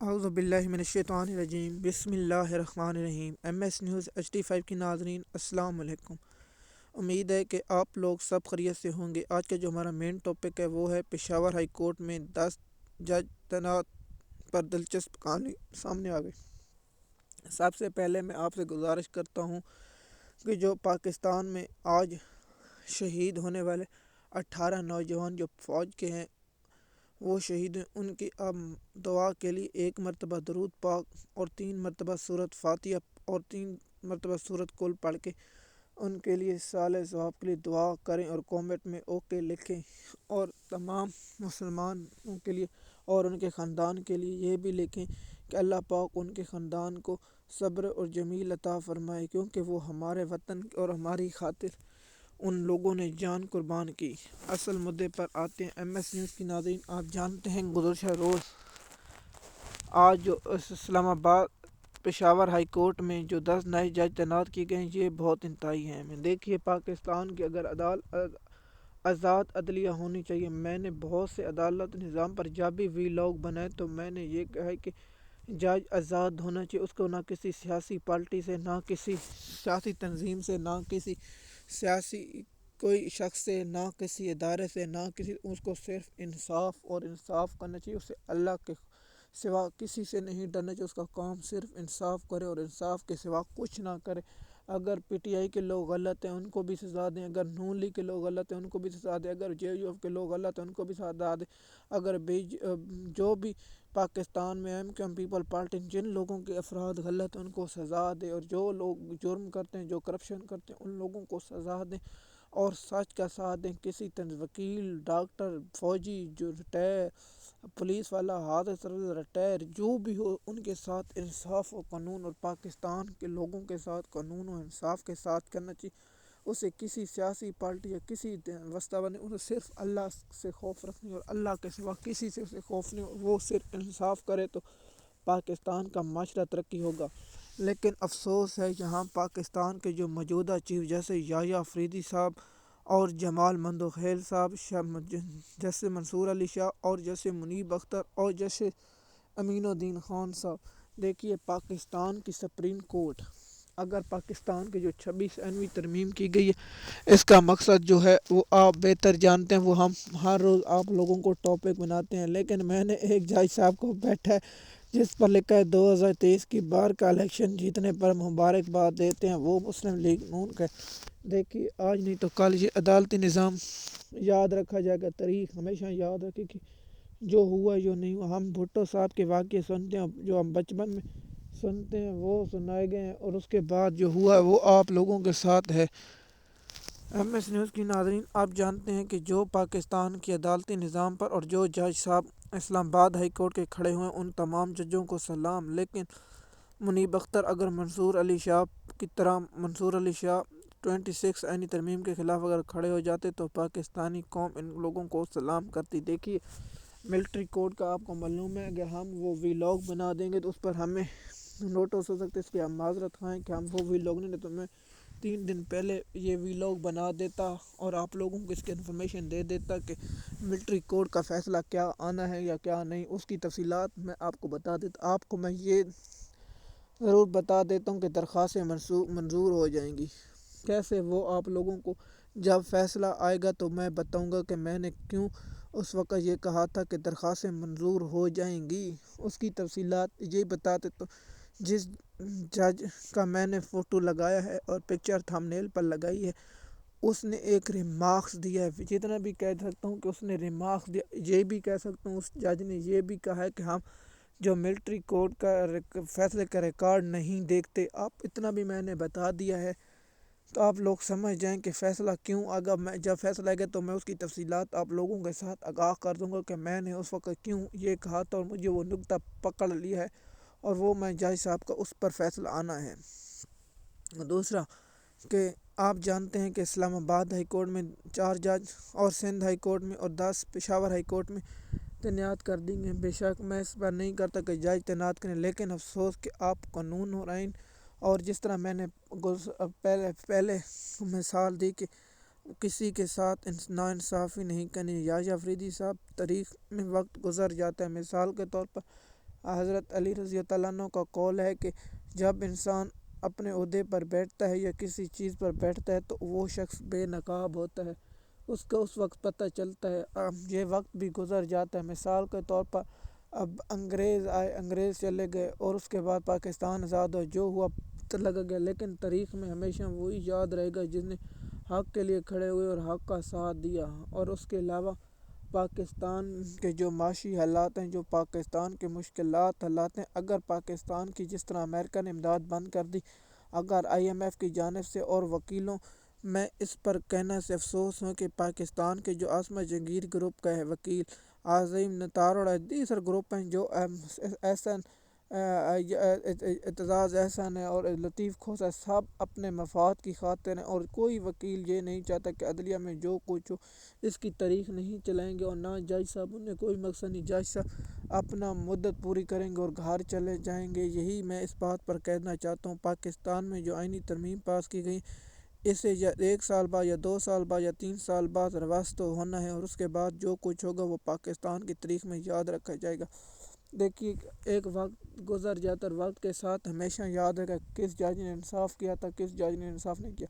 اعوذ باللہ من الشیطان الرجیم بسم اللہ الرحمن الرحیم ایم ایس نیوز HD5 کی ناظرین السلام علیکم۔ امید ہے کہ آپ لوگ سب خیریت سے ہوں گے۔ آج کا جو ہمارا مین ٹاپک ہے وہ ہے پشاور ہائی کورٹ میں 10 جج تعینات پر دلچسپ کہانی سامنے آ گئی۔ سب سے پہلے میں آپ سے گزارش کرتا ہوں کہ جو پاکستان میں آج شہید ہونے والے 18 نوجوان جو فوج کے ہیں وہ شہید ہیں، ان کی اب دعا کے لیے 1 مرتبہ درود پاک اور 3 مرتبہ سورۃ فاتحہ اور 3 مرتبہ سورۃ کل پڑھ کے ان کے لیے صالح ثواب کے لیے دعا کریں اور کومنٹ میں اوکے لکھیں، اور تمام مسلمانوں کے لیے اور ان کے خاندان کے لیے یہ بھی لکھیں کہ اللہ پاک ان کے خاندان کو صبر اور جمیل عطا فرمائے، کیونکہ وہ ہمارے وطن اور ہماری خاطر ان لوگوں نے جان قربان کی۔ اصل مدعے پر آتے ہیں۔ ایم ایس نیوز کی ناظرین، آپ جانتے ہیں گزشتہ روز آج جو اسلام آباد پشاور ہائی کورٹ میں جو 10 نئے جج تعینات کیے گئے ہیں یہ بہت انتہائی ہیں۔ دیکھیے، پاکستان کی اگر آزاد عدلیہ ہونی چاہیے۔ میں نے بہت سے عدالت نظام پر جب بھی ویلاگ بنائے تو میں نے یہ کہا ہے کہ جج آزاد ہونا چاہیے، اس کو نہ کسی سیاسی پارٹی سے، نہ کسی سیاسی تنظیم سے، نہ کسی سیاسی کوئی شخص سے، نہ کسی ادارے سے، نہ کسی، اس کو صرف انصاف اور انصاف کرنا چاہیے۔ اسے اللہ کے سوا کسی سے نہیں ڈرنا چاہیے، اس کا کام صرف انصاف کرے اور انصاف کے سوا کچھ نہ کرے۔ اگر PTI کے لوگ غلط ہیں ان کو بھی سزا دیں، اگر نون لیگ کے لوگ غلط ہیں ان کو بھی سزا دیں، اگر JUF کے لوگ غلط ہیں ان کو بھی سزا دیں، اگر جو بھی پاکستان میں MQM پیپل پارٹی جن لوگوں کے افراد غلط ہیں ان کو سزا دے، اور جو لوگ جرم کرتے ہیں، جو کرپشن کرتے ہیں، ان لوگوں کو سزا دیں اور سچ کا ساتھ دیں۔ کسی وکیل، ڈاکٹر، فوجی جو ریٹائر، پولیس والا، حادثہ ریٹائر، جو بھی ہو، ان کے ساتھ انصاف و قانون اور پاکستان کے لوگوں کے ساتھ قانون و انصاف کے ساتھ کرنا چاہیے۔ اسے کسی سیاسی پارٹی یا کسی واسطہ نہیں، اسے صرف اللہ سے خوف رکھنی اور اللہ کے سوا کسی سے اسے خوف نہیں، وہ صرف انصاف کرے تو پاکستان کا معاشرہ ترقی ہوگا۔ لیکن افسوس ہے یہاں پاکستان کے جو موجودہ چیف جیسے یحییٰ آفریدی صاحب اور جمال مندوخیل صاحب، جیسے منصور علی شاہ اور جیسے منیب اختر اور جیسے امین الدین خان صاحب، دیکھیے پاکستان کی سپریم کورٹ، اگر پاکستان کی جو 26ویں ترمیم کی گئی ہے اس کا مقصد جو ہے وہ آپ بہتر جانتے ہیں، وہ ہم ہر روز آپ لوگوں کو ٹاپک بناتے ہیں، لیکن میں نے ایک جج صاحب کو بیٹھا ہے جس پر لکھا ہے 2023 کی بار کا الیکشن جیتنے پر مبارکباد دیتے ہیں، وہ مسلم لیگ نون کا۔ دیکھیے آج نہیں تو کل یہ عدالتی نظام یاد رکھا جائے گا، تاریخ ہمیشہ یاد رکھے کہ جو ہوا جو نہیں ہوا۔ ہم بھٹو صاحب کے واقعے سنتے ہیں، جو ہم بچپن میں سنتے ہیں وہ سنائے گئے ہیں، اور اس کے بعد جو ہوا وہ آپ لوگوں کے ساتھ ہے۔ ایم ایس نیوز کی ناظرین، آپ جانتے ہیں کہ جو پاکستان کے عدالتی نظام پر اور جو جج صاحب اسلام آباد ہائی کورٹ کے کھڑے ہوئے ہیں ان تمام ججوں کو سلام، لیکن منیب اختر اگر منصور علی شاہ کی طرح منصور علی شاہ 26 ترمیم کے خلاف اگر کھڑے ہو جاتے تو پاکستانی قوم ان لوگوں کو سلام کرتی۔ دیکھیے ملٹری کوڈ کا آپ کو معلوم ہے، اگر ہم وہ ویلاگ بنا دیں گے تو اس پر ہمیں نوٹس ہو سکتے، اس کی ہم معذرت خواہیں کہ ہم وہ ویلاگ نہیں، تو میں 3 دن پہلے یہ ویلاگ بنا دیتا اور آپ لوگوں کو اس کی انفارمیشن دے دیتا کہ ملٹری کوڈ کا فیصلہ کیا آنا ہے یا کیا نہیں، اس کی تفصیلات میں آپ کو بتا دیتا۔ آپ کو میں یہ ضرور بتا دیتا ہوں کہ درخواستیں منظور ہو جائیں گی کیسے، وہ آپ لوگوں کو جب فیصلہ آئے گا تو میں بتاؤں گا کہ میں نے کیوں اس وقت یہ کہا تھا کہ درخواستیں منظور ہو جائیں گی۔ اس کی تفصیلات یہ بتا دیتا ہوں۔ جس جج کا میں نے فوٹو لگایا ہے اور پکچر تھمبنیل پر لگائی ہے، اس نے ایک ریمارکس دیا ہے، جتنا بھی کہہ سکتا ہوں کہ اس نے ریمارکس دیا، یہ بھی کہہ سکتا ہوں اس جج نے یہ بھی کہا ہے کہ ہم جو ملٹری کورٹ کا فیصلے کا ریکارڈ نہیں دیکھتے۔ آپ اتنا بھی میں نے بتا دیا ہے تو آپ لوگ سمجھ جائیں کہ فیصلہ کیوں آگا، میں جب فیصلہ آئے گا تو میں اس کی تفصیلات آپ لوگوں کے ساتھ آگاہ کر دوں گا کہ میں نے اس وقت کیوں یہ کہا تھا، اور مجھے وہ نقطہ پکڑ لیا ہے اور وہ میں جج صاحب کا اس پر فیصلہ آنا ہے۔ دوسرا کہ آپ جانتے ہیں کہ اسلام آباد ہائی کورٹ میں 4 جج اور سندھ ہائی کورٹ میں اور 10 پشاور ہائی کورٹ میں تعینات کر دی گئے ہیں۔ بے شک میں اس پر نہیں کرتا کہ جج تعینات کریں، لیکن افسوس کہ آپ قانون اور آئین، اور جس طرح میں نے پہلے مثال دی کہ کسی کے ساتھ ناانصافی نہیں کرنی۔ یحییٰ آفریدی صاحب، تاریخ میں وقت گزر جاتا ہے، مثال کے طور پر حضرت علی رضی اللہ عنہ کا قول ہے کہ جب انسان اپنے عہدے پر بیٹھتا ہے یا کسی چیز پر بیٹھتا ہے تو وہ شخص بے نقاب ہوتا ہے، اس کا اس وقت پتہ چلتا ہے۔ اب یہ وقت بھی گزر جاتا ہے، مثال کے طور پر اب انگریز آئے، انگریز چلے گئے اور اس کے بعد پاکستان آزاد ہو، جو ہوا پتہ لگا گیا، لیکن تاریخ میں ہمیشہ وہی یاد رہے گا جس نے حق کے لیے کھڑے ہوئے اور حق کا ساتھ دیا۔ اور اس کے علاوہ پاکستان کے جو معاشی حالات ہیں، جو پاکستان کے مشکلات حالات ہیں، اگر پاکستان کی جس طرح امریکہ نے امداد بند کر دی، اگر IMF کی جانب سے اور وکیلوں، میں اس پر کہنا سے افسوس ہوں کہ پاکستان کے جو عاصمہ جہانگیر گروپ کا ہے وکیل عظیم نثار اور دیگر گروپ ہیں، جو احسن اعتزاز احسن ہے اور لطیف کھوسہ، سب اپنے مفاد کی خاطر ہیں، اور کوئی وکیل یہ نہیں چاہتا کہ عدلیہ میں جو کچھ ہو اس کی تاریخ نہیں چلائیں گے، اور نہ جج صاحب، انہیں کوئی مقصد نہیں، جج صاحب اپنا مدت پوری کریں گے اور گھر چلے جائیں گے۔ یہی میں اس بات پر کہنا چاہتا ہوں، پاکستان میں جو آئینی ترمیم پاس کی گئی، اسے یا 1 سال بعد یا 2 سال بعد یا 3 سال بعد ریورس تو ہونا ہے، اور اس کے بعد جو کچھ ہوگا وہ پاکستان کی تاریخ میں یاد رکھا جائے گا۔ دیکھیے، ایک وقت گزر جاتا ہے، وقت کے ساتھ ہمیشہ یاد رہے گا کس جج نے انصاف کیا تھا، کس جج نے انصاف نہیں کیا۔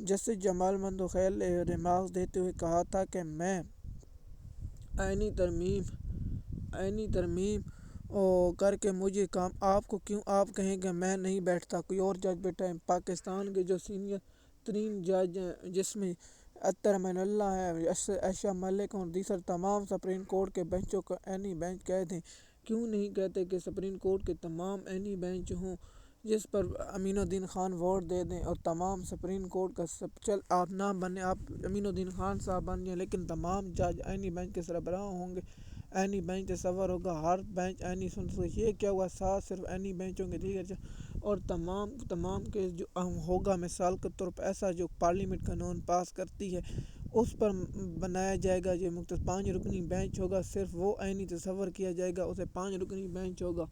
جسٹس جمال مندوخیل نے ریمارکس دیتے ہوئے کہا تھا کہ میں آئینی ترمیم کر کے مجھے کام، آپ کو کیوں آپ کہیں کہ میں نہیں بیٹھتا، کوئی اور جج بیٹھا ہے۔ پاکستان کے جو سینئر ترین جج ہیں، جس میں اطہر امان اللہ ہے، عائشہ ملک اور دیگر تمام سپریم کورٹ کے بینچوں کو آئینی بینچ کہتے ہیں، کیوں نہیں کہتے کہ سپریم کورٹ کے تمام آئینی بینچ ہوں، جس پر امین الدین خان ووٹ دے دیں اور تمام سپریم کورٹ کا چل آپ نہ بنے، آپ امین الدین خان صاحب بن جائیں، لیکن تمام جج آئینی بینچ کے سربراہ ہوں گے، آئینی بینچ تصور ہوگا، ہر بینچ آئینی سن سکے۔ یہ کیا ہوا، 7 صرف آئینی بینچوں کے دیگر اور تمام کے جو ہوگا، مثال کے طور پر ایسا جو پارلیمنٹ قانون پاس کرتی ہے اس پر بنایا جائے گا، جو 5 رکنی بینچ ہوگا، صرف وہ آئینی تصور کیا جائے گا، اسے 5 رکنی بینچ ہوگا،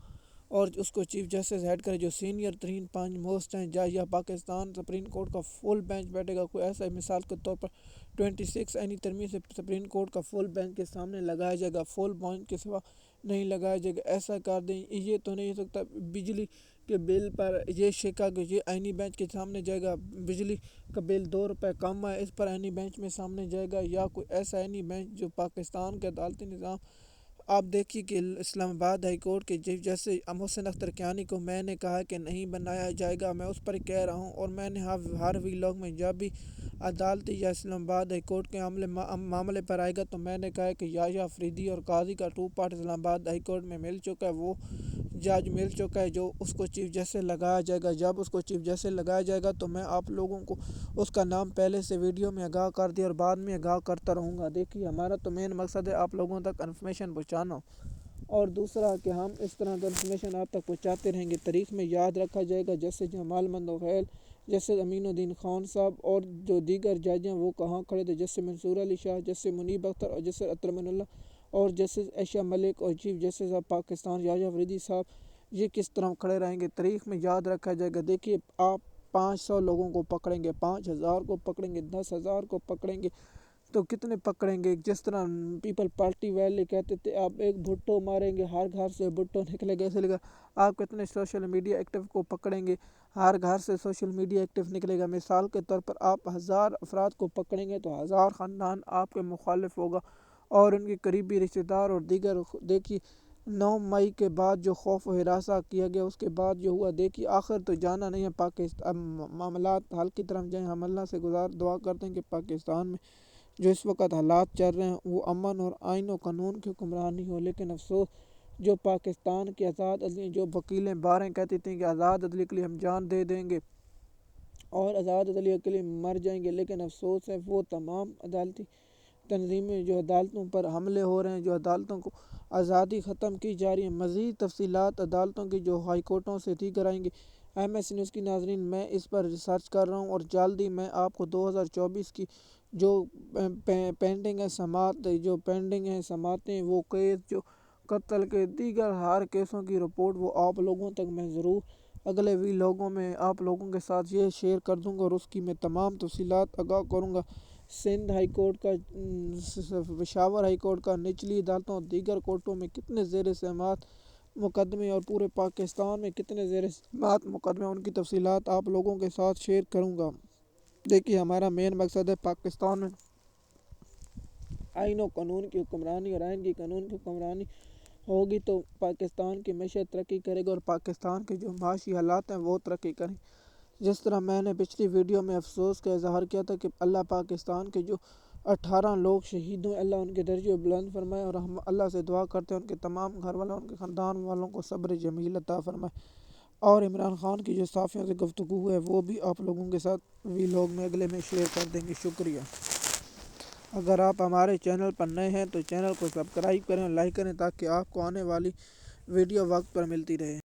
اور اس کو چیف جسٹس ہیڈ کرے، جو سینئر ترین 5 موسٹ ہیں جج، یا پاکستان سپریم کورٹ کا فل بینچ بیٹھے گا کوئی ایسا، مثال کے طور پر 26 آئینی ترمیم سے سپریم کورٹ کا فل بینچ کے سامنے لگایا جائے گا، فل بینچ کے سوا نہیں لگایا جائے گا، ایسا کر دیں۔ یہ تو نہیں ہو سکتا بجلی کے بل پر یہ شکا کہ یہ آئینی بینچ کے سامنے جائے گا، بجلی کا بل 2 روپے کم ہے، اس پر آئینی بینچ میں سامنے جائے گا، یا کوئی ایسا آئینی بینچ جو پاکستان کے عدالتی نظام۔ آپ دیکھیے کہ اسلام آباد ہائی کورٹ کے چیف جسٹس محسن اختر کیانی کو میں نے کہا کہ نہیں بنایا جائے گا، میں اس پر کہہ رہا ہوں، اور میں نے ہر ویلاگ میں جب بھی عدالتی یا اسلام آباد ہائی کورٹ کے معاملے پر آئے گا تو میں نے کہا کہ یحییٰ افریدی اور قاضی کا 2 پارٹ اسلام آباد ہائی کورٹ میں مل چکا ہے، وہ جج مل چکا ہے جو اس کو چیف جسٹس لگایا جائے گا۔ جب اس کو چیف جسٹس لگایا جائے گا تو میں آپ لوگوں کو اس کا نام پہلے سے ویڈیو میں آگاہ کر دیا اور بعد میں آگاہ کرتا رہوں گا۔ دیکھیے، ہمارا تو مین مقصد ہے آپ لوگوں تک انفارمیشن پہنچانا، اور دوسرا کہ ہم اس طرح کا انفارمیشن آپ تک پہنچاتے رہیں گے، تاریخ میں یاد رکھا جائے گا جیسے جمال مندوخیل، جیسے امین الدین خان صاحب اور جو دیگر جج ہیں وہ کہاں کھڑے تھے، جیسے منصور علی شاہ، جیسے منیب اختر، اور جیسے اطہر امان اللہ، اور جیسے عائشہ ملک، اور چیف جسٹس آف پاکستان یحییٰ افریدی صاحب، یہ کس طرح کھڑے رہیں گے، تاریخ میں یاد رکھا جائے گا۔ دیکھیے، آپ 500 لوگوں کو پکڑیں گے، 5000 کو پکڑیں گے، 10,000 کو پکڑیں گے تو کتنے پکڑیں گے؟ جس طرح پیپل پارٹی والے کہتے تھے آپ ایک بھٹو ماریں گے ہر گھر سے بھٹو نکلے گا، ایسے لگا آپ کتنے سوشل میڈیا ایکٹیو کو پکڑیں گے، ہر گھر سے سوشل میڈیا ایکٹیو نکلے گا۔ مثال کے طور پر آپ 1000 افراد کو پکڑیں گے تو 1000 خاندان آپ کے مخالف ہوگا اور ان کے قریبی رشتہ دار اور دیگر۔ دیکھیے، 9 مئی کے بعد جو خوف و ہراساں کیا گیا، اس کے بعد جو ہوا، دیکھیے آخر تو جانا نہیں ہے، پاکستان معاملات حل کی طرف جائیں، ہم اللہ سے دعا کرتے ہیں کہ پاکستان میں جو اس وقت حالات چل رہے ہیں وہ امن اور آئین و قانون کی حکمرانی ہو، لیکن افسوس جو پاکستان کی آزاد عدلیہ، جو وکیلیں باریں کہتی تھیں کہ آزاد عدلیہ کے لیے ہم جان دے دیں گے اور آزاد عدلیہ کے لیے مر جائیں گے، لیکن افسوس ہے وہ تمام عدالتی تنظیمیں جو عدالتوں پر حملے ہو رہے ہیں، جو عدالتوں کو آزادی ختم کی جا رہی ہے۔ مزید تفصیلات عدالتوں کی جو ہائی کورٹوں سے دیگر آئیں گی۔ MS نیوز کی ناظرین، میں اس پر ریسرچ کر رہا ہوں اور جلد ہی میں آپ کو 2024 کی جو پینڈنگ ہے سماعتیں، وہ کیس جو قتل کے دیگر ہر کیسوں کی رپورٹ، وہ آپ لوگوں تک میں ضرور اگلے لوگوں میں آپ لوگوں کے ساتھ یہ شیئر کر دوں گا اور اس کی میں تمام تفصیلات آگاہ کروں گا۔ سندھ ہائی کورٹ کا، پشاور ہائی کورٹ کا، نچلی عدالتوں اور دیگر کورٹوں میں کتنے زیر سماعت مقدمے اور پورے پاکستان میں کتنے زیر سماعت مقدمے ان کی تفصیلات آپ لوگوں کے ساتھ شیئر کروں گا۔ دیکھیے ہمارا مین مقصد ہے پاکستان میں آئین و قانون کی حکمرانی، اور آئین کی قانون کی حکمرانی ہوگی تو پاکستان کی معیشت ترقی کرے گا اور پاکستان کے جو معاشی حالات ہیں وہ ترقی کریں۔ جس طرح میں نے پچھلی ویڈیو میں افسوس کا اظہار کیا تھا کہ اللہ پاکستان کے جو 18 لوگ شہید ہوئے، اللہ ان کے درجے بلند فرمائے، اور ہم اللہ سے دعا کرتے ہیں ان کے تمام گھر والوں، ان کے خاندان والوں کو صبر جمیل عطا فرمائے۔ اور عمران خان کی جو صحافیوں سے گفتگو ہے وہ بھی آپ لوگوں کے ساتھ ویلاگ میں اگلے میں شیئر کر دیں گے۔ شکریہ۔ اگر آپ ہمارے چینل پر نئے ہیں تو چینل کو سبسکرائب کریں اور لائک کریں تاکہ آپ کو آنے والی ویڈیو وقت پر ملتی رہے۔